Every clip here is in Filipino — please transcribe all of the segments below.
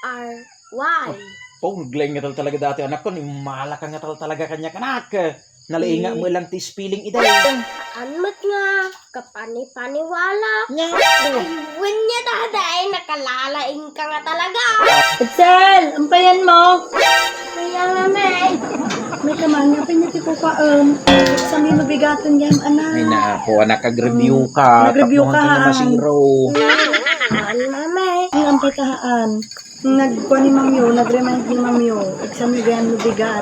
R-Y. Punggleng nga talaga dati anak ko, ni malaka nga talaga kanya kanak. Nalainga mo lang ti spelling iday. Anmat nga, kapani-paniwala. Nya. Ayun niya daday, nakalalaing ka nga talaga. Excel, ampayan mo. Kaya nga, May. May kamang nga piniti ko ka, sa may mabigatan yan, anak. Ay na po, anak, kag-review ka. Nag-review ka, Takbuhan na zero. Ano, May? Ang ampay kahaan. Nagkuha ni Mamyo, nag-remind ni Mamyo. Exam ni Gayam bigat.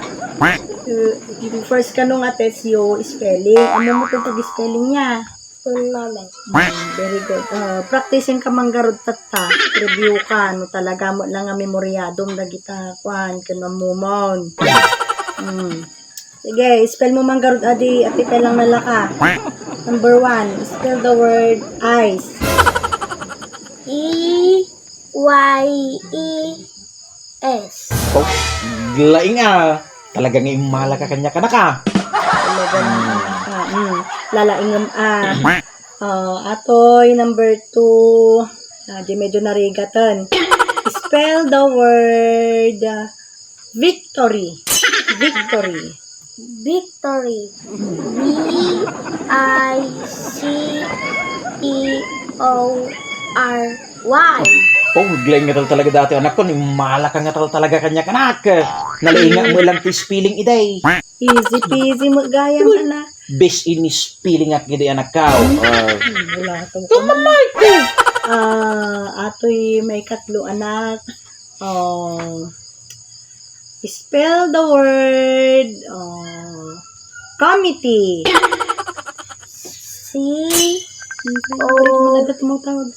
First ka nung test yung spelling. Ano mo itong tag-spelling niya? May. Very good. Practicing ka manggarod tata. Review ka. No talaga mo lang nga memoryadong nagita. Kwan, kinamumon. Sige, spell mo manggarod adi. Ati pa lang nalaka. Number 1, spell the word eyes. E-Y-E-S. Oh, glaing ah. Talagang nga malaka kanya kanak. Talaga lalaingam atoy number 2. Di medyo narigatan. Spell the word victory. Victory. Victory. V-I-C-T-O-R-Y. Punggleng nga talaga dati anak ko, ni malaka nga talaga kanya kanak. Nalainga mo lang ti spelling iday. Easy peasy mo gaya na. Best in spelling at gidi anak ka. Wala to. Atoy may katlo anak. Spell the word committee. Dagat mo tawag.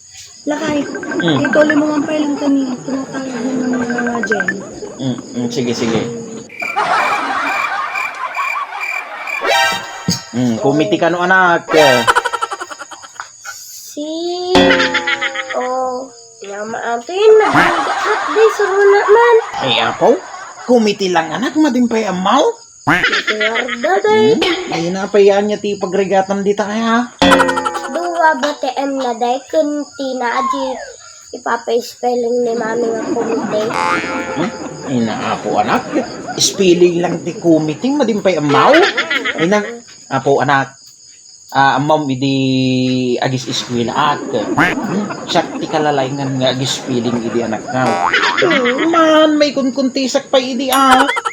Lakay. Ituloy mo man pa lang kani. Tumatawag mo mga Jen. Sige. Kumiti ka no anak. Nama ato yun. Nagbigat di suruna man. Ay apo, kumiti lang anak, madimpay amaw. Warda day. Ay napayaan niya ti pagregatan dita kaya. Dua ba TM na day kunti na aji ipapa-spelling ni mami nga kumite. Ay na apo anak, spelling lang ti kumiti, madimpay amaw. Ay na apo anak, amaw idi agis eskwela at siya ti kalalayngan nga agis spelling idi anak nga. Man, may kunkuntisak pa idi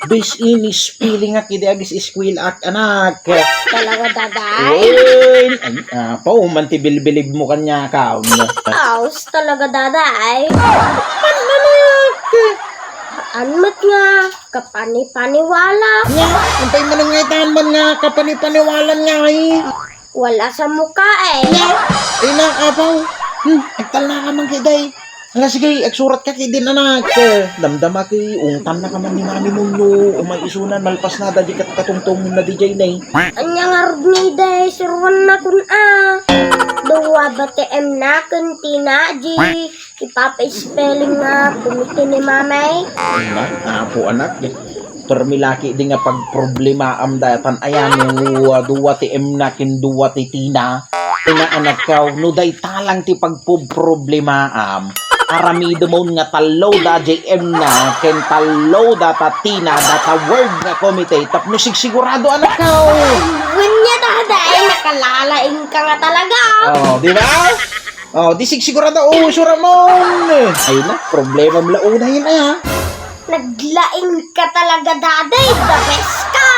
base in spelling ak idi agis eskwela at anak. Talaga daday. Ay, pao man ti bilbilib mo kanya ka. Aus talaga daday. Anmat nga, kapani-paniwala. Nya, antay mo nang ngaitan man nga kapani-paniwalan nga Wala sa mukha eh. Ay na, apaw. Agtal na ka man kiday. Hala sige, agsurat ka kidin anak. Damdama kay ungtan na ka man ni mami mo no. Umay isunan, malpas na di katungtong na di jay na Anya nga rugni day, surwan na kun Dua ba TM na kunti na di ipapa-spelling nga kumiti ni mamay. Apo anak. Permilaki di nga pagproblema am datan ayan duwa ti emna kin duwa ti tina. Anak kaw no day talang ti pagpoblema aramido mo nga talo da JM na ken talo data tina data word nga komite tapno sigurado anak kaw. Gunya daday, nakalalaing ka nga talaga. Di ba? Di sigurado sura mo. Ayun na, problema mo launa yun Naglaing ka talaga daday, the best ka.